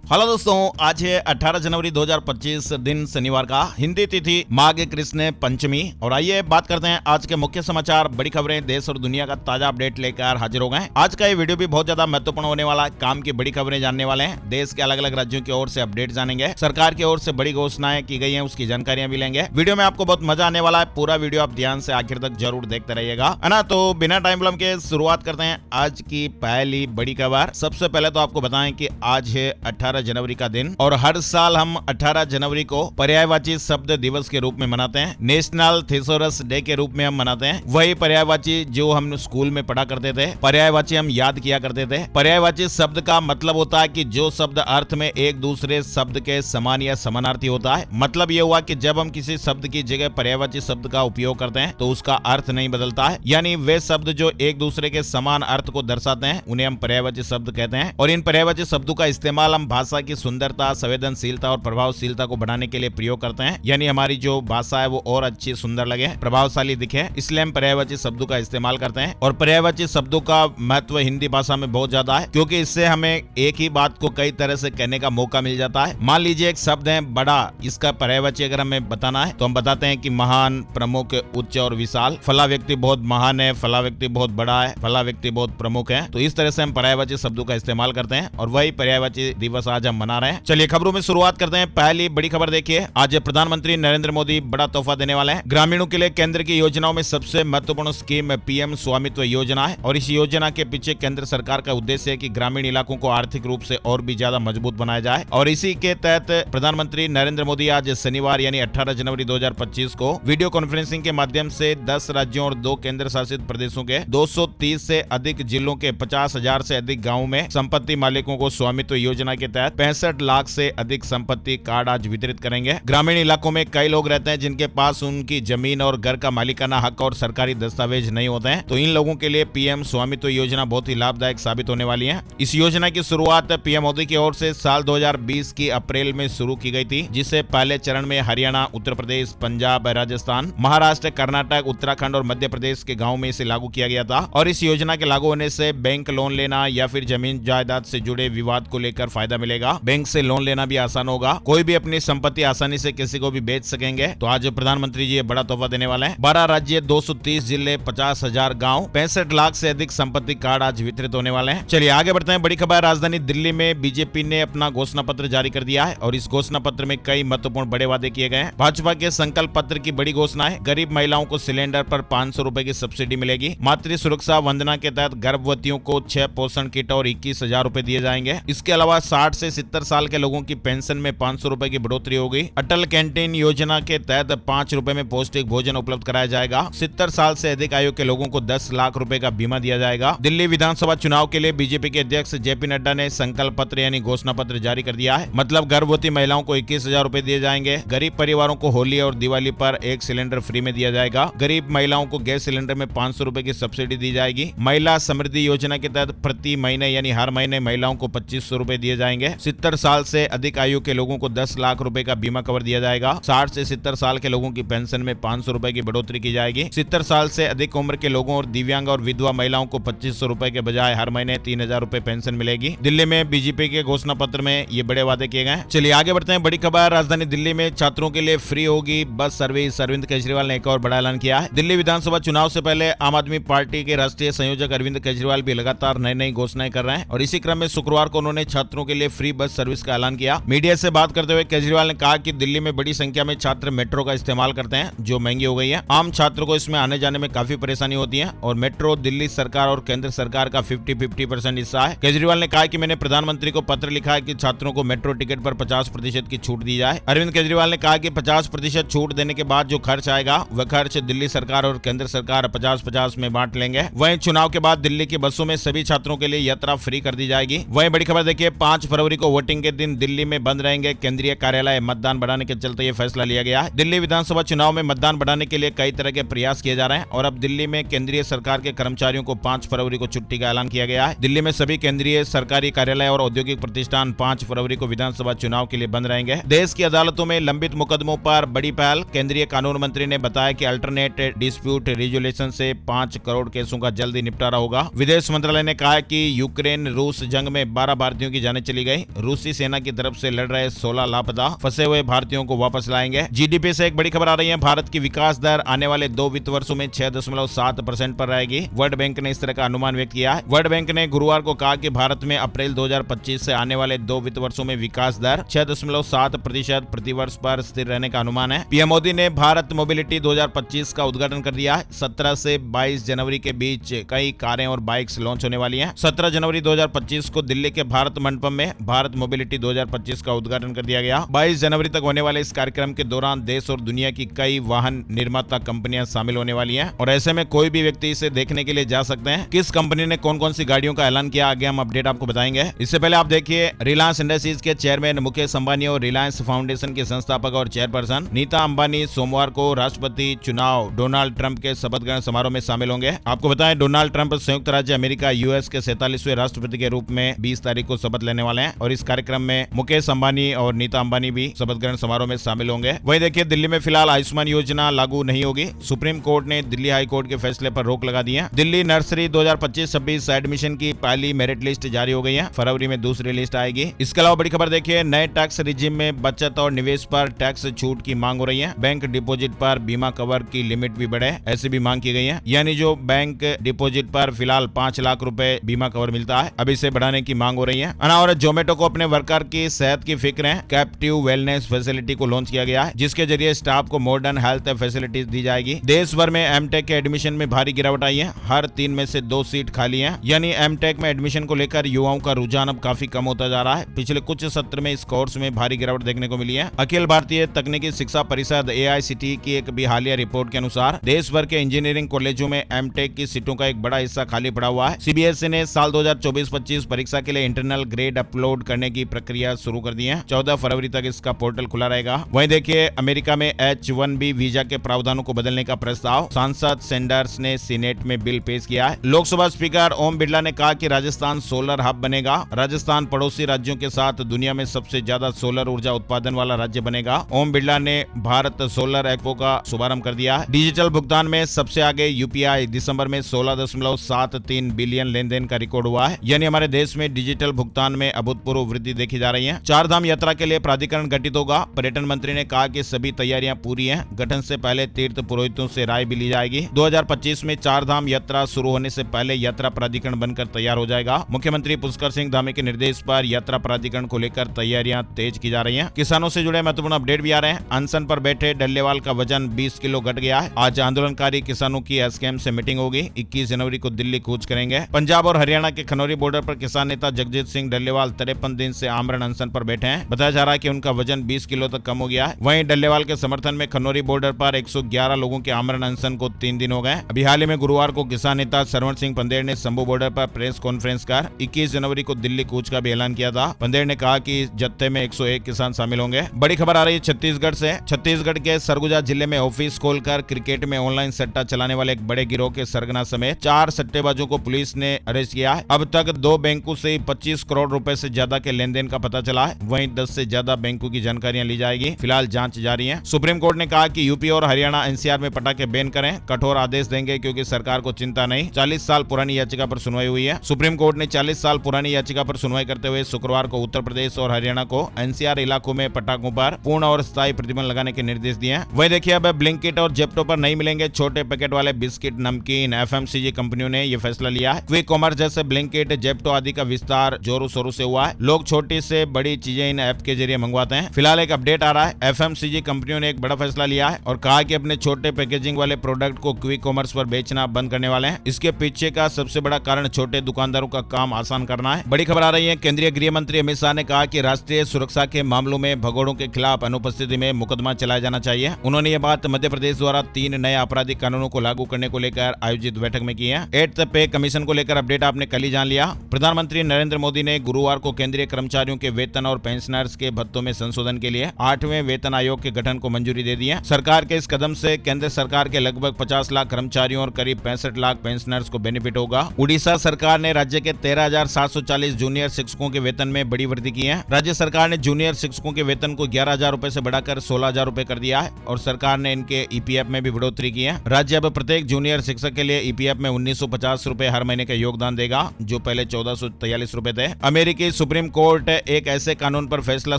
Hello दोस्तों, आज है 18 जनवरी 2025 दिन शनिवार का। हिंदी तिथि माघ कृष्ण पंचमी। और आइए बात करते हैं आज के मुख्य समाचार, बड़ी खबरें, देश और दुनिया का ताजा अपडेट लेकर हाजिर हो गए। आज का ये वीडियो भी बहुत ज्यादा महत्वपूर्ण होने वाला है। काम की बड़ी खबरें जानने वाले हैं, देश के अलग अलग राज्यों की ओर से अपडेट जानेंगे, सरकार की ओर से बड़ी घोषणाएं की गई है, उसकी जानकारियां भी लेंगे। वीडियो में आपको बहुत मजा आने वाला है, पूरा वीडियो आप ध्यान से आखिर तक जरूर देखते रहिएगा, है ना। तो बिना टाइम विलंब के शुरुआत करते हैं आज की पहली बड़ी खबर। सबसे पहले तो आपको बताएं कि आज है 18 जनवरी का दिन और हर साल हम 18 जनवरी को पर्यायवाची शब्द दिवस के रूप में मनाते हैं। नेशनल थिसोरस डे के रूप में हम मनाते हैं। वही पर्यायवाची जो हम स्कूल में पढ़ा करते थे, पर्यायवाची हम याद किया करते थे। पर्यायवाची शब्द का मतलब होता है कि जो शब्द अर्थ में एक दूसरे शब्द के समान या समानार्थी होता है। मतलब ये हुआ कि जब हम किसी शब्द की जगह पर्यायवाची शब्द का उपयोग करते हैं तो उसका अर्थ नहीं बदलता है, यानी वे शब्द जो एक दूसरे के समान अर्थ को दर्शाते हैं उन्हें हम पर्यायवाची शब्द कहते हैं। और इन पर्यायवाची शब्दों का इस्तेमाल हम भाषा की सुंदरता, संवेदनशीलता और प्रभावशीलता को बढ़ाने के लिए प्रयोग करते हैं, यानी हमारी जो भाषा है वो और अच्छी, सुंदर लगे, प्रभावशाली दिखे, इसलिए हम पर्यायवाची शब्दों का इस्तेमाल करते हैं। और पर्यायवाची शब्दों का महत्व हिंदी भाषा में बहुत ज्यादा है, क्योंकि इससे हमें एक ही बात को कई तरह से कहने का मौका मिल जाता है। मान लीजिए एक शब्द है बड़ा, इसका पर्यायवाची अगर हमें बताना है तो हम बताते हैं कि महान, प्रमुख, उच्च और विशाल। फला व्यक्ति बहुत महान है, फला व्यक्ति बहुत बड़ा है, फला व्यक्ति बहुत प्रमुख है। तो इस तरह से हम पर्यायवाची शब्दों का इस्तेमाल करते हैं और वही पर्यायवाची दिवस आज हम मना रहे हैं। चलिए खबरों में शुरुआत करते हैं। पहली बड़ी खबर देखिए, आज प्रधानमंत्री नरेंद्र मोदी बड़ा तोहफा देने वाले हैं। ग्रामीणों के लिए केंद्र की योजनाओं में सबसे महत्वपूर्ण स्कीम पीएम स्वामित्व योजना है और इस योजना के पीछे केंद्र सरकार का उद्देश्य है कि ग्रामीण इलाकों को आर्थिक रूप से और भी ज्यादा मजबूत बनाया जाए। और इसी के तहत प्रधानमंत्री नरेंद्र मोदी आज शनिवार यानी 18 जनवरी 2025 को वीडियो कॉन्फ्रेंसिंग के माध्यम से 10 राज्यों और 2 केंद्र शासित प्रदेशों के 230 से अधिक जिलों के 50,000 से अधिक गाँव में संपत्ति मालिकों को स्वामित्व योजना के तहत 65 लाख से अधिक संपत्ति कार्ड आज वितरित करेंगे। ग्रामीण इलाकों में कई लोग रहते हैं जिनके पास उनकी जमीन और घर का मालिकाना हक और सरकारी दस्तावेज नहीं होते हैं, तो इन लोगों के लिए पीएम स्वामित्व योजना बहुत ही लाभदायक साबित होने वाली है। इस योजना की शुरुआत पीएम मोदी की ओर से साल 2020 की अप्रैल में शुरू की गई थी, जिसे पहले चरण में हरियाणा, उत्तर प्रदेश, पंजाब, राजस्थान, महाराष्ट्र, कर्नाटक, उत्तराखंड और मध्य प्रदेश के गाँव में इसे लागू किया गया था। और इस योजना के लागू होने से बैंक लोन लेना या फिर जमीन जायदाद से जुड़े विवाद को लेकर फायदा मिलेगा। बैंक से लोन लेना भी आसान होगा, कोई भी अपनी संपत्ति आसानी से किसी को भी बेच सकेंगे। तो आज प्रधानमंत्री जी बड़ा तोहफा देने वाले हैं। 12 राज्य, 230 जिले, 50,000 गांव, 65 लाख से अधिक संपत्ति कार्ड आज वितरित होने वाले हैं। चलिए आगे बढ़ते हैं। बड़ी खबर, राजधानी दिल्ली में बीजेपी ने अपना घोषणा पत्र जारी कर दिया है और इस घोषणा पत्र में कई महत्वपूर्ण बड़े वादे किए गए हैं। भाजपा के संकल्प पत्र की बड़ी घोषणा है, गरीब महिलाओं को सिलेंडर पर 500 रुपए की सब्सिडी मिलेगी। मातृ सुरक्षा वंदना के तहत गर्भवतियों को 6 पोषण किट और 21,000 रुपए दिए जाएंगे। इसके अलावा 60 से 70 साल के लोगों की पेंशन में 500 रुपए की बढ़ोतरी होगी। अटल कैंटीन योजना के तहत 5 रुपए में पौष्टिक भोजन उपलब्ध कराया जाएगा। 70 साल से अधिक आयु के लोगों को 10 लाख रुपए का बीमा दिया जाएगा। दिल्ली विधानसभा चुनाव के लिए बीजेपी के अध्यक्ष जेपी नड्डा ने संकल्प पत्र यानी घोषणा पत्र जारी कर दिया है। मतलब गर्भवती महिलाओं को 21,000 रुपए दिए जाएंगे। गरीब परिवारों को होली और दिवाली पर 1 सिलेंडर फ्री में दिया जाएगा। गरीब महिलाओं को गैस सिलेंडर में 500 रुपए की सब्सिडी दी जाएगी। महिला समृद्धि योजना के तहत प्रति महीने यानी हर महीने महिलाओं को 2500 रुपए दिए जाएंगे। 70 साल से अधिक आयु के लोगों को 10 लाख रुपए का बीमा कवर दिया जाएगा। 60 से 70 साल के लोगों की पेंशन में 500 रुपए की बढ़ोतरी की जाएगी। 70 साल से अधिक उम्र के लोगों और दिव्यांग और विधवा महिलाओं को 2500 रुपए के बजाय हर महीने 3000 रुपए पेंशन मिलेगी। दिल्ली में बीजेपी के घोषणा पत्र में ये बड़े वादे किए गए। चलिए आगे बढ़ते हैं। बड़ी खबर, राजधानी दिल्ली में छात्रों के लिए फ्री होगी बस सर्विस। अरविंद केजरीवाल ने एक और बड़ा ऐलान किया है। दिल्ली विधानसभा चुनाव से पहले आम आदमी पार्टी के राष्ट्रीय संयोजक अरविंद केजरीवाल भी लगातार नई नई घोषणाएं कर रहे हैं और इसी क्रम में शुक्रवार को उन्होंने छात्रों के लिए फ्री बस सर्विस का ऐलान किया। मीडिया से बात करते हुए केजरीवाल ने कहा कि दिल्ली में बड़ी संख्या में छात्र मेट्रो का इस्तेमाल करते हैं, जो महंगी हो गई है। आम छात्रों को इसमें आने जाने में काफी परेशानी होती है और मेट्रो दिल्ली सरकार और केंद्र सरकार का 50-50% हिस्सा है। केजरीवाल ने कहा कि मैंने प्रधानमंत्री को पत्र लिखा है कि छात्रों को मेट्रो टिकट पर 50% की छूट दी जाए। अरविंद केजरीवाल ने कहा कि 50% छूट देने के बाद जो खर्च आएगा वह खर्च दिल्ली सरकार और केंद्र सरकार 50-50 में बांट लेंगे। वहीं चुनाव के बाद दिल्ली की बसों में सभी छात्रों के लिए यात्रा फ्री कर दी जाएगी। वहीं बड़ी खबर देखिए, 5 फरवरी को वोटिंग के दिन दिल्ली में बंद रहेंगे केंद्रीय कार्यालय। मतदान बढ़ाने के चलते ये फैसला लिया गया है। दिल्ली विधानसभा चुनाव में मतदान बढ़ाने के लिए कई तरह के प्रयास किए जा रहे हैं और अब दिल्ली में केंद्रीय सरकार के कर्मचारियों को 5 फरवरी को छुट्टी का ऐलान किया गया है। दिल्ली में सभी केंद्रीय सरकारी कार्यालय और औद्योगिक प्रतिष्ठान 5 फरवरी को विधानसभा चुनाव के लिए बंद रहेंगे। देश की अदालतों में लंबित मुकदमों पर बड़ी पहल। केंद्रीय कानून मंत्री ने बताया कि अल्टरनेट डिस्प्यूट रिजोल्यूशन से 5 करोड़ केसों का जल्दी निपटारा होगा। विदेश मंत्रालय ने कहा कि यूक्रेन रूस जंग में 12 भारतीयों की जानें चली गई। गई। रूसी सेना की तरफ से लड़ रहे 16 लापता फंसे हुए भारतीयों को वापस लाएंगे। जीडीपी से एक बड़ी खबर आ रही है। भारत की विकास दर आने वाले 2 वित्त वर्षों में 6.7% पर रहेगी। वर्ल्ड बैंक ने इस तरह का अनुमान व्यक्त किया है। वर्ल्ड बैंक ने गुरुवार को कहा कि भारत में अप्रैल 2025 से आने वाले 2 वित्त वर्षों में विकास दर 6.7% प्रति वर्ष पर स्थिर रहने का अनुमान है। पीएम मोदी ने भारत मोबिलिटी 2025 का उद्घाटन कर दिया है। 17 से 22 जनवरी के बीच कई कारें और बाइक्स लॉन्च होने वाली हैं। 17 जनवरी 2025 को दिल्ली के भारत मंडपम में भारत मोबिलिटी 2025 का उद्घाटन कर दिया गया। 22 जनवरी तक होने वाले इस कार्यक्रम के दौरान देश और दुनिया की कई वाहन निर्माता कंपनियां शामिल होने वाली हैं और ऐसे में कोई भी व्यक्ति इसे देखने के लिए जा सकते हैं। किस कंपनी ने कौन कौन सी गाड़ियों का ऐलान किया, आगे हम अपडेट आपको बताएंगे। इससे पहले आप देखिए, रिलायंस इंडस्ट्रीज के चेयरमैन मुकेश अंबानी और रिलायंस फाउंडेशन के संस्थापक और चेयरपर्सन नीता अंबानी सोमवार को राष्ट्रपति चुनाव डोनाल्ड ट्रंप के शपथ ग्रहण समारोह में शामिल होंगे। आपको बताएं, डोनाल्ड ट्रंप संयुक्त राज्य अमेरिका यूएस के 47वें राष्ट्रपति के रूप में 20 तारीख को शपथ लेने वाले हैं और इस कार्यक्रम में मुकेश अंबानी और नीता अंबानी भी शपथ ग्रहण समारोह में शामिल होंगे। वहीं देखिए, दिल्ली में फिलहाल आयुष्मान योजना लागू नहीं होगी। सुप्रीम कोर्ट ने दिल्ली हाई कोर्ट के फैसले पर रोक लगा दी है। दिल्ली नर्सरी 2025-26 एडमिशन की पहली मेरिट लिस्ट जारी हो गई है। फरवरी में दूसरी लिस्ट आएगी। इसके अलावा बड़ी खबर देखिए, नए टैक्स रिजिम में बचत और निवेश पर टैक्स छूट की मांग हो रही है। बैंक डिपोजिट पर बीमा कवर की लिमिट भी बढ़े, ऐसी भी मांग की गई है। यानी जो बैंक डिपोजिट पर फिलहाल 5 लाख रुपए बीमा कवर मिलता है, अब इसे बढ़ाने की मांग हो रही है। और जोमेटो को अपने वर्कर की सेहत की फिक्र है। कैप्टिव वेलनेस फैसिलिटी को लॉन्च किया गया है, जिसके जरिए स्टाफ को मॉडर्न हेल्थ फैसिलिटीज दी जाएगी। देश भर में एमटेक के एडमिशन में भारी गिरावट आई है। हर 3 में से 2 सीट खाली है। यानी एमटेक में एडमिशन को लेकर युवाओं का रुझान अब काफी कम होता जा रहा है। पिछले कुछ सत्र में इस कोर्स में भारी गिरावट देखने को मिली है। अखिल भारतीय तकनीकी शिक्षा परिषद AICTE की एक भी हालिया रिपोर्ट के अनुसार देश भर के इंजीनियरिंग कॉलेजों में एमटेक की सीटों का एक बड़ा हिस्सा खाली पड़ा हुआ है। CBSE ने साल 2024-25 परीक्षा के लिए इंटरनल ग्रेड अपलोड करने की प्रक्रिया शुरू कर दी है। 14 फरवरी तक इसका पोर्टल खुला रहेगा। वहीं देखिए, अमेरिका में H-1B वीजा के प्रावधानों को बदलने का प्रस्ताव सांसद सैंडर्स ने सीनेट में बिल पेश किया है। लोकसभा स्पीकर ओम बिरला ने कहा कि राजस्थान सोलर हब बनेगा। राजस्थान पड़ोसी राज्यों के साथ दुनिया में सबसे ज्यादा सोलर ऊर्जा उत्पादन वाला राज्य बनेगा। ओम बिरला ने भारत सोलर एक्सपो का शुभारंभ कर दिया है। डिजिटल भुगतान में सबसे आगे UPI दिसंबर में 16.73 बिलियन लेन देन का रिकॉर्ड हुआ है। यानी हमारे देश में डिजिटल भुगतान में अभूतपूर्व वृद्धि देखी जा रही है। 4 धाम यात्रा के लिए प्राधिकरण गठित होगा। पर्यटन मंत्री ने कहा कि सभी तैयारियां पूरी हैं। गठन से पहले तीर्थ पुरोहितों से राय भी ली जाएगी। 2025 में 4 धाम यात्रा शुरू होने से पहले यात्रा प्राधिकरण बनकर तैयार हो जाएगा। मुख्यमंत्री पुष्कर सिंह धामी के निर्देश पर यात्रा प्राधिकरण को लेकर तैयारियां तेज की जा रही हैं। किसानों से जुड़े महत्वपूर्ण अपडेट भी आ रहे हैं। अनशन पर बैठे डल्लेवाल का वजन 20 किलो घट गया है। आज आंदोलनकारी किसानों की एसकेएम से मीटिंग होगी। 21 जनवरी को दिल्ली कूच करेंगे। पंजाब और हरियाणा के खनौरी बॉर्डर पर किसान नेता जगजीत सिंह डल्लेवाल 53 दिन से आमरण अनशन पर बैठे हैं। बताया जा रहा है कि उनका वजन 20 किलो तक कम हो गया है। वहीं डल्लेवाल के समर्थन में खनौरी बॉर्डर पर 111 लोगों के आमरण अनशन को 3 दिन हो गए। अभी हाल ही में गुरुवार को किसान नेता सरवण सिंह पंदेर ने शंभू बॉर्डर पर प्रेस कॉन्फ्रेंस कर 21 जनवरी को दिल्ली कूच का भी ऐलान किया था। पंदेर ने कहा कि इस जत्थे में 101 किसान शामिल होंगे। बड़ी खबर आ रही है छत्तीसगढ़ से। छत्तीसगढ़ के सरगुजा जिले में ऑफिस खोलकर क्रिकेट में ऑनलाइन सट्टा चलाने वाले एक बड़े गिरोह के सरगना समेत 4 सट्टेबाजों को पुलिस ने अरेस्ट किया है। अब तक 2 बैंकों से 25 करोड़ रुपए से ज्यादा के लेन देन का पता चला है। वहीं 10 से ज्यादा बैंकों की जानकारियां ली जाएगी। फिलहाल जांच जारी है। सुप्रीम कोर्ट ने कहा कि यूपी और हरियाणा NCR में पटाखे बैन करें। कठोर आदेश देंगे क्योंकि सरकार को चिंता नहीं। 40 साल पुरानी याचिका पर सुनवाई हुई है। सुप्रीम कोर्ट ने 40 साल पुरानी याचिका पर सुनवाई करते हुए शुक्रवार को उत्तर प्रदेश और हरियाणा को NCR इलाकों में पटाखों पर पूर्ण और स्थायी प्रतिबंध लगाने के निर्देश दिए हैं। वहीं देखिए, अब ब्लिंकिट और जेप्टो पर नहीं मिलेंगे छोटे पैकेट वाले बिस्किट नमकीन। FMCG कंपनियों ने यह फैसला लिया है। क्विक कॉमर्स जैसे ब्लिंकिट, जेप्टो आदि का विस्तार जोरों शोरों से हुआ है। लोग छोटी से बड़ी चीजें इन ऐप के जरिए मंगवाते हैं। फिलहाल एक अपडेट आ रहा है। FMCG कंपनियों ने एक बड़ा फैसला लिया है और कहा कि अपने छोटे पैकेजिंग वाले प्रोडक्ट को क्विक कॉमर्स पर बेचना बंद करने वाले हैं। इसके पीछे का सबसे बड़ा कारण छोटे दुकानदारों का काम आसान करना है। बड़ी खबर आ रही है। केंद्रीय गृह मंत्री अमित शाह ने कहा कि राष्ट्रीय सुरक्षा के मामलों में भगोड़ों के खिलाफ अनुपस्थिति में मुकदमा चलाया जाना चाहिए। उन्होंने यह बात मध्य प्रदेश द्वारा 3 नए आपराधिक कानूनों को लागू करने को लेकर आयोजित बैठक में की है। 8th पे कमीशन को लेकर अपडेट आपने कल ही जान लिया। प्रधानमंत्री नरेंद्र मोदी ने गुरुवार को केंद्रीय कर्मचारियों के वेतन और पेंशनर्स के भत्तों में संशोधन के लिए 8वें वेतन आयोग के गठन को मंजूरी दे दी है। सरकार के इस कदम से केंद्र सरकार के लगभग 50 लाख कर्मचारियों और करीब 65 लाख पेंशनर्स को बेनिफिट होगा। उड़ीसा सरकार ने राज्य के 13,740 जूनियर शिक्षकों के वेतन में बड़ी वृद्धि की है। राज्य सरकार ने जूनियर शिक्षकों के वेतन को 11,000 रुपए से बढ़ाकर 16,000 रुपए कर दिया है और सरकार ने इनके EPF में भी बढ़ोतरी की है। राज्य अब प्रत्येक जूनियर शिक्षक के लिए EPF में 1950 रुपए हर महीने का योगदान देगा, जो पहले 1443 रुपए थे। अमेरिकी सुप्रीम कोर्ट एक ऐसे कानून पर फैसला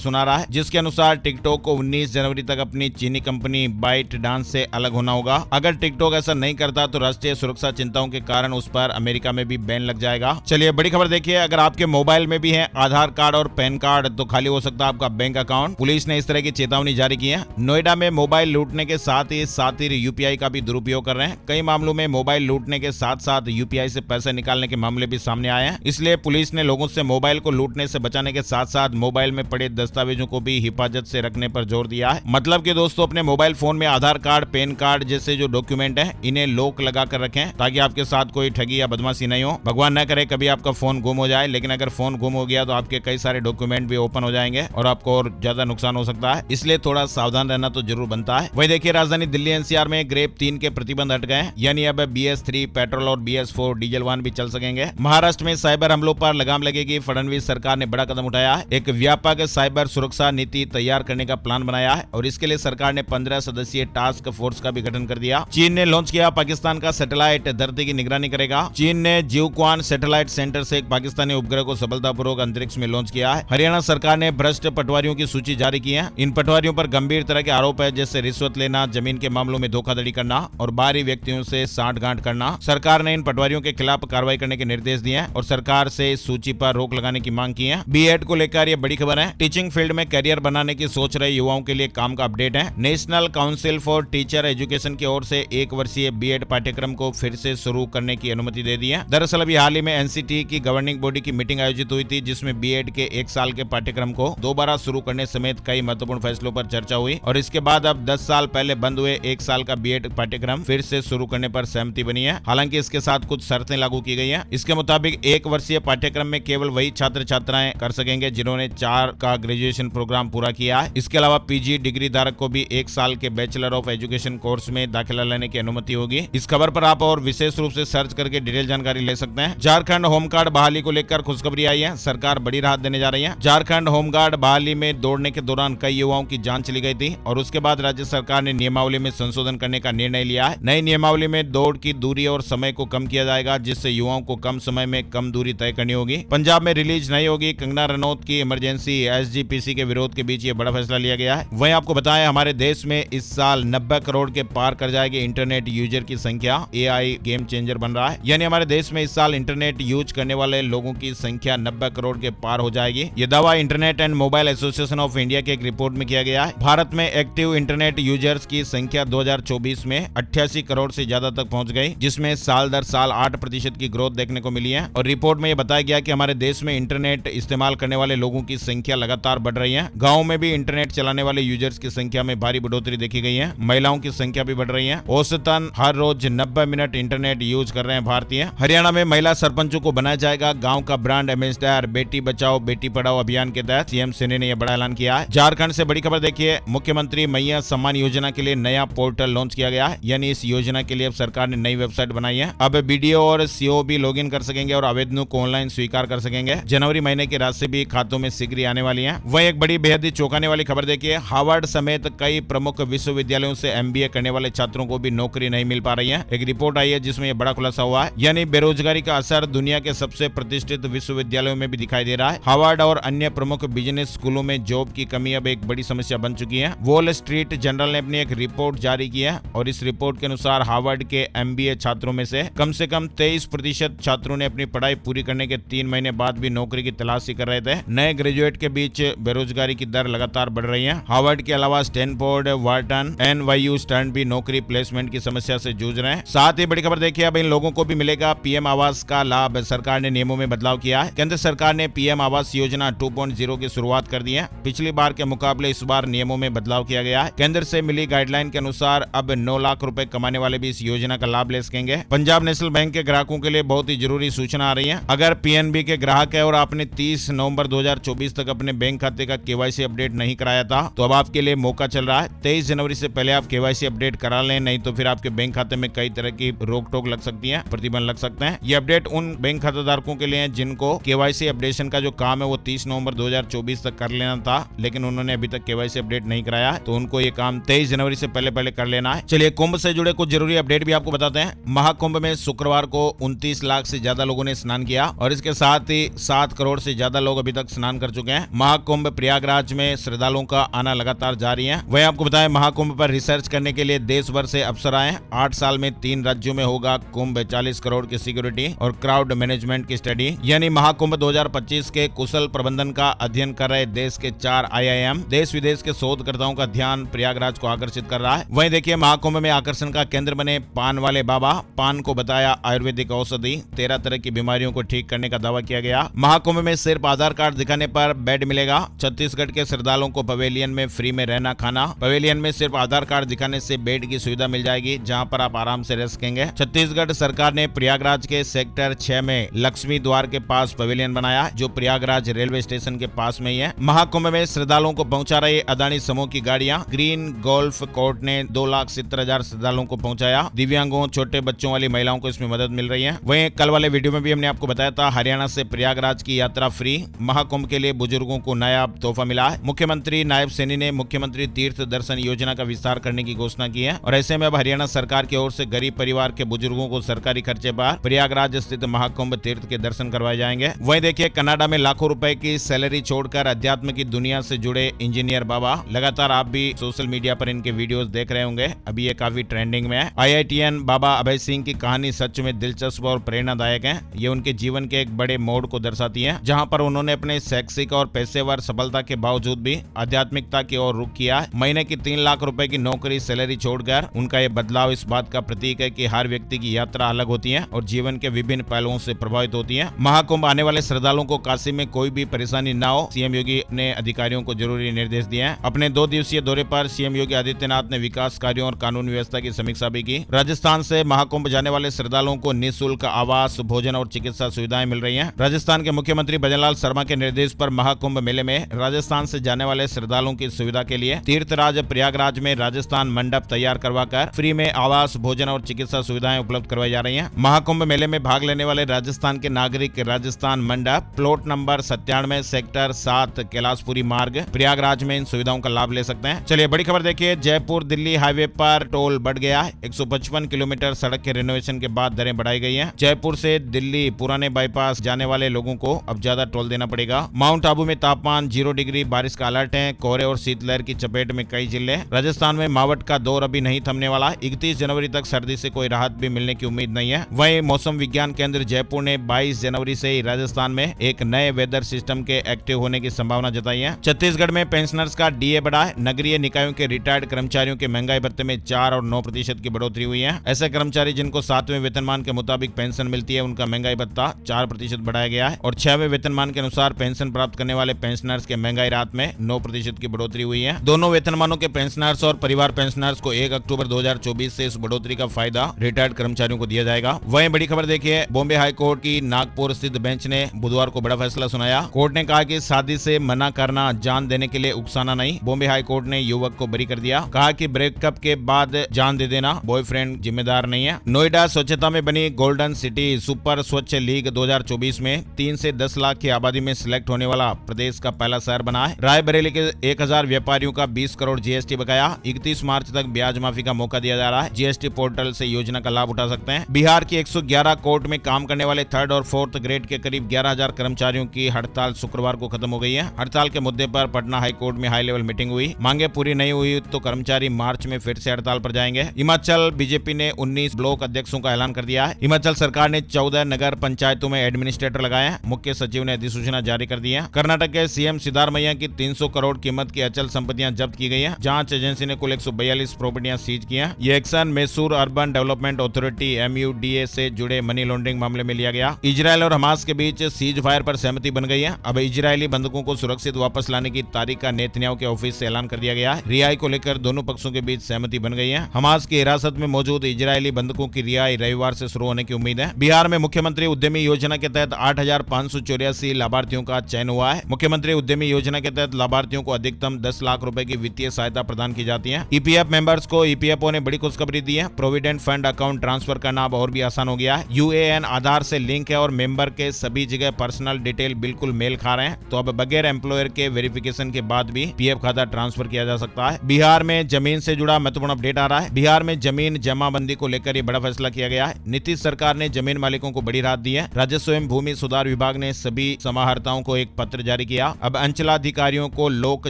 सुना रहा है जिसके अनुसार टिकटॉक को 19 जनवरी तक अपनी चीनी कंपनी बाइट डांस से अलग होना होगा। अगर टिकटॉक ऐसा नहीं करता तो राष्ट्रीय सुरक्षा चिंताओं के कारण उस पर अमेरिका में भी बैन लग जाएगा। चलिए बड़ी खबर देखिए, अगर आपके मोबाइल में भी है आधार कार्ड और पैन कार्ड तो खाली हो सकता है आपका बैंक अकाउंट। पुलिस ने इस तरह की चेतावनी जारी की है। नोएडा में मोबाइल लूटने के साथ ही सातिर यूपीआई का भी दुरुपयोग कर रहे हैं। कई मामलों में मोबाइल लूटने के साथ साथ यूपीआई से पैसे निकालने के मामले भी सामने आए हैं। इसलिए पुलिस ने लोगों से मोबाइल को लूटने से बचाने के साथ साथ मोबाइल में पड़े दस्तावेजों को भी हिफाजत से रखने पर जोर दिया है। मतलब कि दोस्तों अपने मोबाइल फोन में आधार कार्ड, पैन कार्ड जैसे जो डॉक्यूमेंट है इन्हें लॉक लगा कर रखें ताकि आपके साथ कोई ठगी या बदमाशी नहीं हो। भगवान न करे कभी आपका फोन गुम हो जाए, लेकिन अगर फोन गुम हो गया तो आपके कई सारे डॉक्यूमेंट भी ओपन हो जाएंगे और आपको और ज्यादा नुकसान हो सकता है। इसलिए थोड़ा सावधान रहना तो जरूर बनता है। वही देखिए, राजधानी दिल्ली एनसीआर में ग्रेप 3 के प्रतिबंध हट गए, यानी अब BS3 पेट्रोल और BS4 डीजल वाहन भी चल सकेंगे। महाराष्ट्र में साइबर हमलों पर लगाम लगेगी। फडणवीस सरकार ने बड़ा कदम उठाया है। एक व्यापक साइबर सुरक्षा नीति तैयार करने का प्लान बनाया है और इसके लिए सरकार ने 15 सदस्यीय टास्क फोर्स का भी गठन कर दिया। चीन ने लॉन्च किया पाकिस्तान का सैटेलाइट धरती की निगरानी करेगा। चीन ने जियोक्वान सैटेलाइट सेंटर से एक पाकिस्तानी उपग्रह को सफलतापूर्वक अंतरिक्ष में लॉन्च किया है। हरियाणा सरकार ने भ्रष्ट पटवारियों की सूची जारी की है। इन पटवारियों पर गंभीर तरह के आरोप है, जैसे रिश्वत लेना, जमीन के मामलों में धोखाधड़ी करना और बाहरी व्यक्तियों से सांठगांठ करना। सरकार ने इन पटवारियों के खिलाफ कार्रवाई करने के निर्देश दिए हैं और सरकार से इस सूची पर रोक लगाने की मांग की है। बीएड को लेकर यह बड़ी खबर है। टीचिंग फील्ड में करियर बनाने की सोच रहे युवाओं के लिए काम का अपडेट है। National council for teacher education की ओर से 1 वर्षीय बीएड पाठ्यक्रम को फिर से शुरू करने की अनुमति दे दी है। दरअसल अभी हाल ही में एनसीटी की गवर्निंग बॉडी की मीटिंग आयोजित हुई थी, जिसमें बीएड के 1 साल के पाठ्यक्रम को दोबारा शुरू करने समेत कई महत्वपूर्ण फैसलों पर चर्चा हुई और इसके बाद अब 10 साल पहले बंद हुए 1 साल का बीएड पाठ्यक्रम फिर से शुरू करने पर सहमति बनी है। हालांकि इसके साथ कुछ शर्तें लागू की गई हैं। इसके मुताबिक 1 वर्षीय पाठ्यक्रम में केवल वही छात्र छात्राएं कर सकेंगे जिन्होंने 4 का ग्रेजुएशन प्रोग्राम पूरा किया है। इसके अलावा पीजी डिग्री धारक को भी 1 साल के बैचलर ऑफ एजुकेशन कोर्स में दाखिला लेने की अनुमति होगी। इस खबर पर आप और विशेष रूप से सर्च करके डिटेल जानकारी ले सकते हैं। झारखंड होमगार्ड बहाली को लेकर खुशखबरी आई है। सरकार बड़ी राहत देने जा रही है। झारखंड होमगार्ड बहाली में दौड़ने के दौरान कई युवाओं की जान चली गई थी और उसके बाद राज्य सरकार ने नियमावली में संशोधन करने का निर्णय लिया है। नई नियमावली में दौड़ की दूरी और समय को कम किया जाएगा, जिससे युवाओं को कम समय में कम दूरी तय करनी होगी। पंजाब में रिलीज नहीं होगी कंगना रनौत की इमरजेंसी। एसजीपीसी के विरोध के बीच ये बड़ा फैसला लिया गया है। वहीं आपको बताएं, हमारे देश में इस साल 90 करोड़ के पार कर जाएगी इंटरनेट यूजर की संख्या। एआई गेम चेंजर बन रहा है, यानी हमारे देश में इस साल इंटरनेट यूज करने वाले लोगों की संख्या 90 करोड़ के पार हो जाएगी। ये दावा internet and mobile association of India की एक रिपोर्ट में किया गया है। भारत में एक्टिव इंटरनेट यूजर्स की संख्या 2024 में 88 करोड़ से ज्यादा तक पहुंच गई, जिसमें साल दर साल 8% की ग्रोथ देखने को मिली है। और रिपोर्ट में यह बताया गया कि हमारे देश में इंटरनेट इस्तेमाल करने वाले लोगों की संख्या लगातार बढ़ रही है। गाँव में भी इंटरनेट चलाने वाले यूजर्स की संख्या में भारी बढ़ोतरी देखी गई है। महिलाओं की संख्या भी बढ़ रही है। औसतन हर रोज 90 मिनट इंटरनेट यूज कर रहे हैं भारतीय। हरियाणा में महिला सरपंचों को बनाया जाएगा गांव का ब्रांड एम्बेसडर। बेटी बचाओ बेटी पढ़ाओ अभियान के तहत सीएम सेने ने यह बड़ा ऐलान किया है। झारखंड से बड़ी खबर देखिए, मुख्यमंत्री मैया सम्मान योजना के लिए नया पोर्टल लॉन्च किया गया है, यानी इस योजना के लिए अब सरकार ने नई वेबसाइट बनाई है। अब बीडीओ और सीओ भी लॉग इन कर सकेंगे और आवेदनों को ऑनलाइन स्वीकार कर सकेंगे। जनवरी महीने की राशि भी खातों में शीघ्र ही आने वाली है। वही एक बड़ी बेहद ही चौंकाने वाली खबर देखिए, हार्वर्ड समेत कई प्रमुख विश्वविद्यालयों से एमबीए करने वाले छात्रों को भी नौकरी नहीं मिल पा रही है। एक रिपोर्ट आई है जिसमें यह बड़ा खुलासा हुआ है, यानी बेरोजगारी का असर दुनिया के सबसे प्रतिष्ठित विश्वविद्यालयों में भी दिखाई दे रहा है। हार्वर्ड और अन्य प्रमुख बिजनेस स्कूलों में जॉब की कमी अब एक बड़ी समस्या बन चुकी है। वॉल स्ट्रीट जर्नल ने अपनी एक रिपोर्ट जारी की है और इस रिपोर्ट के अनुसार हार्वर्ड के एमबीए छात्रों में से कम 23% छात्रों ने अपनी पढ़ाई पूरी करने के 3 महीने बाद भी नौकरी की तलाश कर रहे थे। नए ग्रेजुएट के बीच बेरोजगारी की दर लगातार बढ़ रही है। हार्वर्ड के अलावा स्टैनफोर्ड, वार्टन, एनवाईयू स्टर्न भी नौकरी प्लेसमेंट की समस्या से जूझ रहे हैं। साथ ही बड़ी खबर देखिए, अब इन लोगों को भी मिलेगा पीएम आवास का लाभ। सरकार ने नियमों में बदलाव किया है। केंद्र सरकार ने पीएम आवास योजना 2.0 की शुरुआत कर दी है। पिछली बार के मुकाबले इस बार नियमों में बदलाव किया गया है। केंद्र से मिली गाइडलाइन के अनुसार अब 9 लाख रुपए कमाने वाले भी इस योजना का लाभ ले सकेंगे। पंजाब नेशनल बैंक के ग्राहकों के लिए बहुत ही जरूरी सूचना आ रही है। अगर पीएनबी के ग्राहक है और आपने 30 नवंबर 2024 तक अपने बैंक खाते का केवाईसी अपडेट नहीं कराया था, तो अब आपके लिए मौका चल रहा है। 23 जनवरी से पहले आप केवाईसी अपडेट करा लें, नहीं तो फिर आपके बैंक खाते में कई तरह की रोक टोक लग सकती है, प्रतिबंध लग सकते हैं। ये अपडेट उन बैंक खाता धारकों के लिए है जिनको केवाईसी अपडेशन का जो काम है वो 30 नवंबर 2024 तक कर लेना था, लेकिन उन्होंने अभी तक केवाईसी अपडेट नहीं कराया, तो उनको ये काम 23 जनवरी से पहले कर लेना है। चलिए कुंभ से जुड़े कुछ जरूरी अपडेट भी आपको बताते हैं। महाकुंभ में शुक्रवार को 29 लाख से ज्यादा लोगों ने स्नान किया और इसके साथ ही 7 करोड़ करोड़ से ज्यादा लोग अभी तक स्नान कर चुके हैं। महाकुंभ प्रयागराज में श्रद्धालुओं का आना लगातार जारी है। वहीं आपको बताएं, महाकुंभ पर रिसर्च करने के लिए देश भर से अफसर आए। 8 साल में 3 राज्यों में होगा कुंभ, 40 करोड़ की सिक्योरिटी और क्राउड मैनेजमेंट की स्टडी, यानी महाकुंभ 2025 के कुशल प्रबंधन का अध्ययन कर रहे देश के 4 IIM, देश विदेश के शोधकर्ताओं का ध्यान प्रयागराज को आकर्षित कर रहा है। वहीं देखिए, महाकुंभ में आकर्षण का केंद्र बने पान वाले बाबा। पान को बताया आयुर्वेदिक औषधि, 13 तरह की बीमारियों को ठीक करने का दावा किया गया। महाकुंभ में सिर्फ आधार कार्ड दिखाने पर बेड मिलेगा। छत्तीसगढ़ के श्रद्धालुओं को पवेलियन में फ्री में रहना खाना। पवेलियन में सिर्फ आधार कार्ड दिखाने से बेड की सुविधा मिल जाएगी, जहां पर आप आराम से रह सकेंगे। छत्तीसगढ़ सरकार ने प्रयागराज के सेक्टर 6 में लक्ष्मी द्वार के पास पवेलियन बनाया, जो प्रयागराज रेलवे स्टेशन के पास में ही है। महाकुंभ में श्रद्धालुओं को पहुंचा रही अदानी समूह की गाड़ियां। ग्रीन गोल्फ कोर्ट ने 2,70,000 श्रद्धालुओं को पहुंचाया। दिव्यांगों, छोटे बच्चों वाली महिलाओं को इसमें मदद मिल रही है। वहीं कल वाले वीडियो में भी हमने आपको बताया था, हरियाणा से प्रयागराज की यात्रा फ्री। महाकुंभ के लिए बुजुर्गों को नया तोहफा मिला है। मुख्यमंत्री नायब सैनी ने मुख्यमंत्री तीर्थ दर्शन योजना का विस्तार करने की घोषणा की है और ऐसे में अब हरियाणा सरकार की ओर से गरीब परिवार के बुजुर्गों को सरकारी खर्चे पर प्रयागराज स्थित महाकुंभ तीर्थ के दर्शन करवाए जाएंगे। वहीं देखिए, कनाडा में लाखों रुपए की सैलरी छोड़कर अध्यात्म की दुनिया से जुड़े इंजीनियर बाबा। लगातार आप भी सोशल मीडिया पर इनके वीडियोस देख रहे होंगे, अभी ये काफी ट्रेंडिंग में है। IITN बाबा अभय सिंह की कहानी सच में दिलचस्प और प्रेरणादायक है। ये उनके जीवन के एक बड़े मोड़ को दर्शाती है, जहां पर उन्होंने अपने शैक्षिक और पेशेवर सफलता के बावजूद भी आध्यात्मिकता की ओर रुख किया। महीने की 3 लाख रुपए की नौकरी सैलरी छोड़कर उनका ये बदलाव इस बात का प्रतीक है कि हर व्यक्ति की यात्रा अलग होती है और जीवन के विभिन्न पहलुओं से प्रभावित होती है। महाकुंभ आने वाले श्रद्धालुओं को काशी में कोई भी परेशानी न हो, सीएम योगी ने अधिकारियों को जरूरी निर्देश दिए हैं। अपने 2 दिवसीय दौरे पर सीएम योगी आदित्यनाथ ने विकास कार्यों और कानून व्यवस्था की समीक्षा भी की। राजस्थान से महाकुंभ जाने वाले श्रद्धालुओं को निःशुल्क आवास, भोजन और चिकित्सा सुविधाएं मिल रही हैं। राजस्थान के मुख्यमंत्री भजनलाल शर्मा के निर्देश पर महाकुंभ मेले में राजस्थान से जाने वाले श्रद्धालुओं की सुविधा के लिए तीर्थराज प्रयागराज में राजस्थान मंडप तैयार करवाकर फ्री में आवास, भोजन और चिकित्सा सुविधाएं उपलब्ध करवाई जा रही हैं। महाकुंभ मेले में भाग लेने वाले राजस्थान के नागरिक राजस्थान मंडप, प्लॉट नंबर 97 सेक्टर 7 कैलाशपुरी मार्ग प्रयागराज में इन सुविधाओं का लाभ ले सकते हैं। चलिए बड़ी खबर देखिए, जयपुर दिल्ली हाईवे पर टोल बढ़ गया है। 155 किलोमीटर सड़क के रिनोवेशन के बाद दरें बढ़ाई गई हैं। जयपुर से दिल्ली पुराने बाईपास जाने वाले लोगों को अब ज्यादा टोल देना पड़ेगा। माउंट आबू में तापमान 0 डिग्री, बारिश का अलर्ट है। कोहरे और शीतलहर की चपेट में कई जिले। राजस्थान में मावठ का दौर अभी नहीं थमने वाला। 31 जनवरी तक सर्दी से कोई राहत भी मिलने की उम्मीद नहीं है। वहीं मौसम विज्ञान केंद्र जयपुर ने 22 जनवरी से ही राजस्थान में एक नए वेदर सिस्टम के एक्टिव होने की संभावना जताई है। छत्तीसगढ़ में पेंशनर्स का DA बढ़ा है। नगरीय निकायों के रिटायर्ड कर्मचारियों के महंगाई भत्ते में 4 और 9% की बढ़ोतरी हुई है। ऐसे कर्मचारी जिनको 7वें वेतनमान के मुताबिक पेंशन मिलती है, उनका महंगाई भत्ता 4% बढ़ाया गया है और 6वें वेतनमान के अनुसार पेंशन प्राप्त करने वाले पेंशनर्स के महंगाई राहत में 9% की बढ़ोतरी हुई है। दोनों वेतनमानों के पेंशनर्स और परिवार पेंशनर्स को 1 अक्टूबर 2024 से इस बढ़ोतरी का फायदा रिटायर्ड कर्मचारियों को दिया जाएगा। वहीं बड़ी खबर देखिए, बॉम्बे हाई कोर्ट की नागपुर स्थित बेंच ने बुधवार को बड़ा फैसला सुनाया। कोर्ट ने कहा कि शादी से मना करना जान देने के लिए उकसाना नहीं। बॉम्बे हाई कोर्ट ने युवक को बरी कर दिया। कहा कि ब्रेकअप के बाद जान दे देना बॉयफ्रेंड जिम्मेदार नहीं है। नोएडा स्वच्छता में बनी गोल्डन सिटी सुपर स्वच्छ लीग 2024 में 3 से 10 लाख की आबादी में सिलेक्ट होने वाला प्रदेश का पहला शहर बना है। रायबरेली के 1000 व्यापारियों का 20 करोड़ GST बकाया। 31 मार्च तक ब्याज माफी का मौका दिया जा रहा है। GST पोर्टल से योजना का लाभ उठा सकते हैं। बिहार की 111 कोर्ट में काम करने वाले 3rd और 4th ग्रेड के करीब 11,000 कर्मचारियों की हड़ताल शुक्रवार को खत्म हो गई है। हड़ताल के मुद्दे पर पटना हाई कोर्ट में हाई लेवल मीटिंग हुई। मांगे पूरी नहीं हुई तो कर्मचारी मार्च में फिर से हड़ताल पर जाएंगे। हिमाचल बीजेपी ने 19 ब्लॉक अध्यक्षों का ऐलान कर दिया है। हिमाचल सरकार ने 14 नगर पंचायतों में एडमिनिस्ट्रेटर लगाए हैं। मुख्य सचिव ने अधिसूचना जारी कर दी है। कर्नाटक के CM सिद्धारमैया की 300 करोड़ कीमत की अचल संपत्तियां जब्त की गई हैं। जांच एजेंसी ने कुल 142 प्रॉपर्टियां सीज की हैं। ये action Mysore urban development authority MUDA से जुड़े मनी लॉन्ड्रिंग मामले में लिया गया। इजरायल और हमास के बीच सीज फायर पर सहमति बन गई है। अब इजरायली बंधकों को सुरक्षित वापस लाने की तारीख का नेतन्याहू के ऑफिस से ऐलान कर दिया गया है। रिहाई को लेकर दोनों पक्षों के बीच सहमति बन गई है। हमास की हिरासत में मौजूद इजरायली बंधकों की रिहाई रविवार से शुरू होने की उम्मीद है। बिहार में मुख्यमंत्री उद्यमी योजना के तहत 8,584 लाभार्थियों का चयन हुआ है। मुख्यमंत्री उद्यमी योजना के तहत लाभार्थियों को अधिकतम 10 लाख रुपए की वित्तीय सहायता प्रदान की जाती है। EPF मेंबर्स को EPFO ने बड़ी खुशखबरी दी है। प्रोविडेंट फंड अकाउंट ट्रांसफर करना अब और भी आसान हो गया है। UAN आधार से लिंक है और मेंबर के सभी जगह पर्सनल डिटेल बिल्कुल मेल खा रहे हैं, तो अब बगैर एम्प्लॉयर के वेरिफिकेशन के बाद भी PF खाता ट्रांसफर किया जा सकता है। बिहार में जमीन से जुड़ा महत्वपूर्ण अपडेट आ रहा है। बिहार में जमीन जमाबंदी को लेकर ये बड़ा फैसला किया गया है। नीतीश सरकार ने जमीन मालिकों को बड़ी राहत दी है। राजस्व एवं भूमि सुधार विभाग ने सभी समाहर्ताओं को एक पत्र जारी किया। अब अंचलाधिकारियों को लोक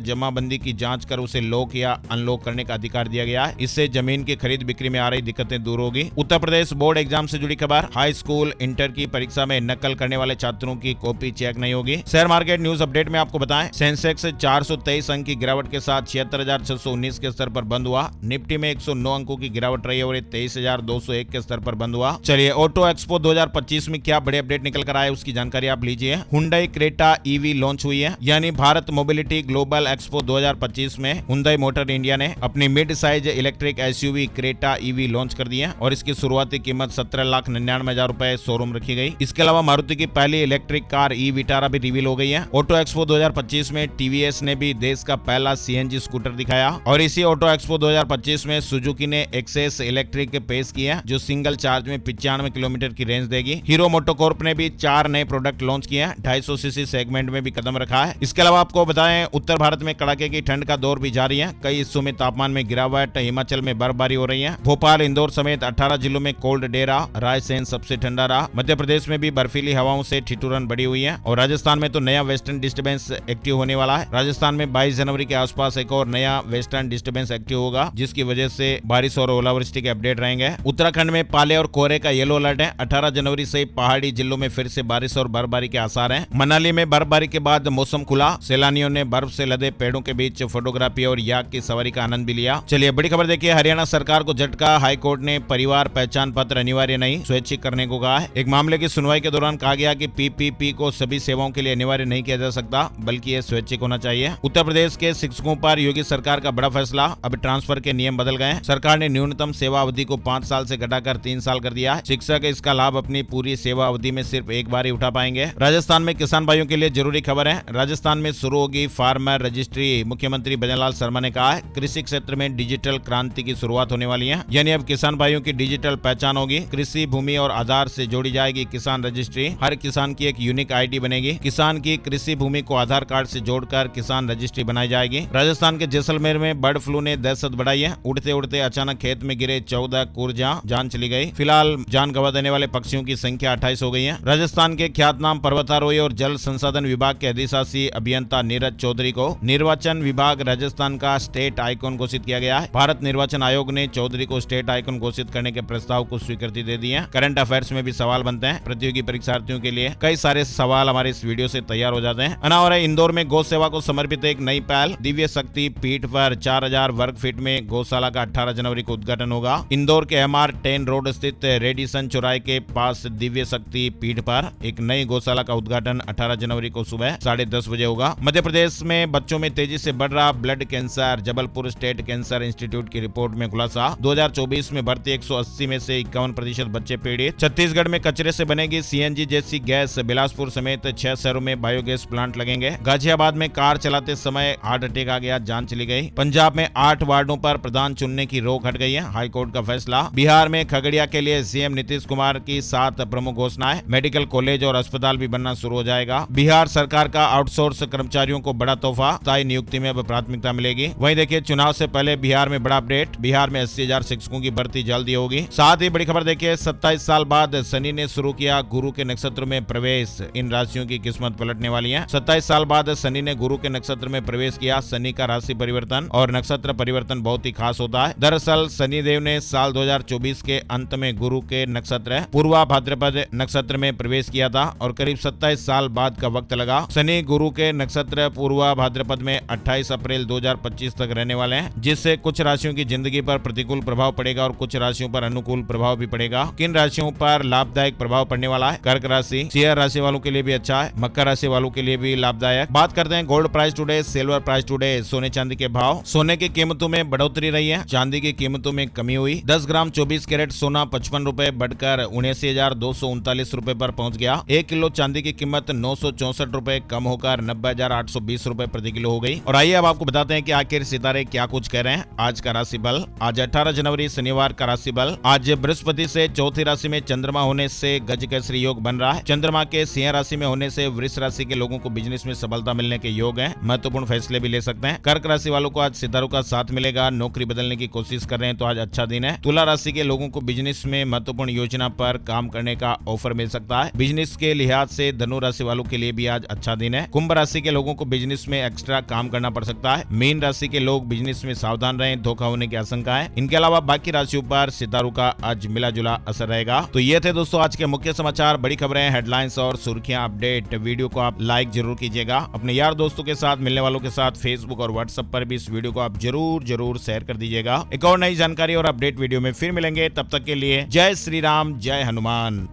जमाबंदी की जांच कर उसे लॉक या अनलॉक करने का अधिकार दिया गया है। इससे जमीन की खरीद बिक्री में आ रही दिक्कतें दूर होगी। उत्तर प्रदेश बोर्ड एग्जाम से जुड़ी खबर, हाई स्कूल इंटर की परीक्षा में नकल करने वाले छात्रों की कॉपी चेक नहीं होगी। शेयर मार्केट न्यूज अपडेट में आपको बताएं, सेंसेक्स 423 अंक की गिरावट के साथ 76,619 के स्तर पर बंद हुआ। निफ्टी में 109 अंकों की गिरावट रही और 23,201 के स्तर पर बंद हुआ। चलिए ऑटो एक्सपो 2025 में क्या बड़े अपडेट निकल कर आए उसकी जानकारी आप लीजिए। हुंडई क्रेटा ईवी लॉन्च हुई है, यानी भारत मोबिलिटी ग्लोबल एक्सपो 2025 में हुंडई मोटर इंडिया ने अपनी mid size electric SUV Creta EV launch कर दी है और इसकी शुरुआती कीमत 17,99,000 रुपए शोरूम रखी गई। इसके अलावा मारुति की पहली इलेक्ट्रिक कार ई विटारा भी रिवील हो गई है। ऑटो एक्सपो 2025 में टीवीएस ने भी देश का पहला सीएनजी स्कूटर दिखाया और इसी ऑटो एक्सपो 2025 में सुजुकी ने एक्सेस इलेक्ट्रिक पेश किया जो सिंगल चार्ज में 95 किलोमीटर की रेंज देगी। हीरो मोटोकॉर्प ने भी 4 नए प्रोडक्ट लॉन्च किए हैं, 250 सीसी सेगमेंट में भी कदम रखा है। इसके अलावा आपको बताएं, उत्तर भारत में कड़ाके की ठंड का दौर भी जारी है। कई हिस्सों में तापमान में गिरावट, हिमाचल में बर्फबारी हो रही है। भोपाल, इंदौर समेत 18 जिलों में कोल्ड डे रहा। रायसेन सबसे ठंडा रहा। मध्य प्रदेश में भी बर्फीली हवाओं से ठिठुरन बढ़ी हुई है और राजस्थान में तो नया वेस्टर्न डिस्टर्बेंस एक्टिव होने वाला है। राजस्थान में 22 जनवरी के आसपास एक और नया वेस्टर्न डिस्टर्बेंस एक्टिव होगा जिसकी वजह से बारिश और ओलावृष्टि के अपडेट रहेंगे। उत्तराखंड में पाले और कोहरे का येलो अलर्ट है। 18 जनवरी से पहाड़ी जिलों में फिर से बारिश और बर्फबारी के आसार हैं। मनाली में बर्फबारी के बाद मौसम खुला। सैलानियों ने बर्फ से लदे पेड़ों के बीच फोटोग्राफी और याक की सवारी का आनंद भी लिया। चलिए बड़ी खबर देखिए, हरियाणा सरकार को झटका। हाईकोर्ट ने परिवार पहचान पत्र अनिवार्य नहीं, स्वैच्छिक करने को कहा है। एक मामले की सुनवाई के दौरान कहा गया कि पीपीपी को सभी सेवाओं के लिए अनिवार्य नहीं किया जा सकता बल्कि यह स्वैच्छिक होना चाहिए। उत्तर प्रदेश के शिक्षकों पर योगी सरकार का बड़ा फैसला, अब ट्रांसफर के नियम बदल गए। सरकार ने न्यूनतम सेवा अवधि को 5 साल से घटाकर 3 साल कर दिया है। शिक्षक इसका लाभ अपनी पूरी सेवा अवधि में सिर्फ एक बार ही उठा पाएंगे। राजस्थान में किसान भाइयों के लिए जरूरी खबर है, राजस्थान में शुरू होगी फार्मर रजिस्ट्री। मुख्यमंत्री भजनलाल शर्मा ने कहा है, कृषि क्षेत्र में डिजिटल क्रांति की शुरुआत होने वाली है, यानी अब किसान भाइयों की डिजिटल पहचान होगी। कृषि भूमि और आधार से जोड़ी जाएगी किसान रजिस्ट्री। हर किसान की एक यूनिक आईडी बनेगी। किसान की कृषि भूमि को आधार कार्ड से जोड़कर किसान रजिस्ट्री बनाई जाएगी। राजस्थान के जैसलमेर में बर्ड फ्लू ने दहशत बढ़ाई है। उड़ते उड़ते अचानक खेत में गिरे 14 कुर्जा, जान चली गई। फिलहाल जान गंवा देने वाले पक्षियों की संख्या 28 हो गई है। राजस्थान के ख्यातनाम पर्वतारोही और जल संसाधन विभाग के अधिशासी अभियंता नीरज चौधरी को निर्वाचन विभाग राजस्थान का स्टेट आइकॉन घोषित किया गया है। भारत निर्वाचन आयोग ने चौधरी को स्टेट आइकॉन घोषित करने के प्रस्ताव को स्वीकृति दे दी है। करंट अफेयर्स में भी सवाल बनते हैं। प्रतियोगी परीक्षार्थियों के लिए कई सारे सवाल हमारे इस वीडियो से तैयार हो जाते हैं। अनावर है, इंदौर में गौ सेवा को समर्पित एक नई पहल। दिव्य शक्ति पीठ पर 4000 वर्ग फीट में गौशाला का 18 जनवरी को उद्घाटन होगा। इंदौर के MR 10 रोड स्थित रेडिसन चौराहे के पास दिव्य शक्ति पीठ पर एक नई गौशाला का उद्घाटन 18 जनवरी को सुबह 10:30 बजे होगा। मध्य प्रदेश में बच्चों में तेजी से बढ़ रहा blood cancer, Jabalpur state cancer institute की रिपोर्ट में खुलासा। 2024 में भर्ती 180 में से 51% बच्चे पीड़ित। छत्तीसगढ़ में कचरे से बनेगी CNG जैसी गैस। बिलासपुर समेत 6 शहरों में बायोगैस प्लांट लगेंगे। गाजियाबाद में कार चलाते समय हार्ट अटैक आ गया, जान चली गई। पंजाब में 8 वार्डों पर प्रधान चुनने की रोक हट गई है, हाईकोर्ट का फैसला। बिहार में खगड़िया के लिए CM नीतीश कुमार की 7 प्रमुख घोषणाएं। मेडिकल कॉलेज और अस्पताल भी बनना शुरू हो जाएगा। बिहार सरकार का आउटसोर्स कर्मचारियों को बड़ा तोहफा, स्थायी नियुक्ति में अब प्राथमिकता मिलेगी। वहीं देखिए, चुनाव से पहले बिहार में बड़ा अपडेट, बिहार में 80,000 शिक्षकों की भर्ती जल्दी होगी। साथ ही बड़ी खबर देखिए, 27 साल बाद शनि ने शुरू किया गुरु के नक्षत्र में प्रवेश। इन राशियों की किस्मत पलटने वाली है। 27 साल बाद शनि ने गुरु के नक्षत्र में प्रवेश किया। शनि का राशि परिवर्तन और नक्षत्र परिवर्तन बहुत ही खास होता है। दरअसल शनि देव ने साल 2024 के अंत में गुरु के नक्षत्र पूर्वा भाद्रपद नक्षत्र में प्रवेश किया था और करीब 27 साल बाद का वक्त लगा। शनि गुरु के नक्षत्र पूर्वा भाद्रपद में 28 अप्रैल 2025 तक रहने वाले हैं, जिससे कुछ राशियों की जिंदगी पर प्रतिकूल प्रभाव पड़ेगा और कुछ राशियों पर अनुकूल प्रभाव भी पड़ेगा। किन राशियों पर लाभदायक प्रभाव पड़ने वाला है? कर्क राशि, सिंह राशि वालों के लिए भी अच्छा है, मकर राशि वालों के लिए भी लाभदायक। बात करते हैं gold price today, silver price today, सोने चांदी के भाव। सोने की कीमतों में बढ़ोतरी रही है, चांदी की कीमतों में कमी हुई। 10 ग्राम 24 कैरेट सोना 55 रुपए बढ़कर 79,239 रुपए पर पहुंच गया। 1 किलो चांदी की कीमत 964 रुपए कम होकर 90,820 रुपए प्रति किलो हो गई। और आइए अब आपको बताते हैं कि आखिर सितारे क्या कुछ कह रहे हैं। आज का राशि बल, आज 18 जनवरी शनिवार का राशि बल। आज बृहस्पति से चौथी राशि में चंद्रमा होने से गज केसरी योग बन रहा है। चंद्रमा के सिंह राशि में होने से वृष राशि के लोगों को बिजनेस में सफलता मिलने के योग हैं, महत्वपूर्ण फैसले भी ले सकते हैं। कर्क राशि वालों को आज सितारों का साथ मिलेगा, नौकरी बदलने की कोशिश कर रहे हैं तो आज अच्छा दिन है। तुला राशि के लोगों को बिजनेस में महत्वपूर्ण योजना पर काम करने का ऑफर मिल सकता है। बिजनेस के लिहाज से धनु राशि वालों के लिए भी आज अच्छा दिन है। कुंभ राशि के लोगों को बिजनेस में एक्स्ट्रा काम करना पड़ सकता है। मीन राशि के लोग बिजनेस में सावधान रहें, धोखा होने की आशंका है। इनके अलावा बाकी राशियों पर सितारों का आज मिला जुला असर रहेगा। तो ये थे दोस्तों आज के मुख्य समाचार, बड़ी खबरें, हेडलाइंस और सुर्खियां, अपडेट। वीडियो को आप लाइक जरूर कीजिएगा। अपने यार दोस्तों के साथ, मिलने वालों के साथ फेसबुक और व्हाट्सएप पर भी इस वीडियो को आप जरूर शेयर कर दीजिएगा। एक और नई जानकारी और अपडेट वीडियो में फिर मिलेंगे। तब तक के लिए जय श्री राम, जय हनुमान।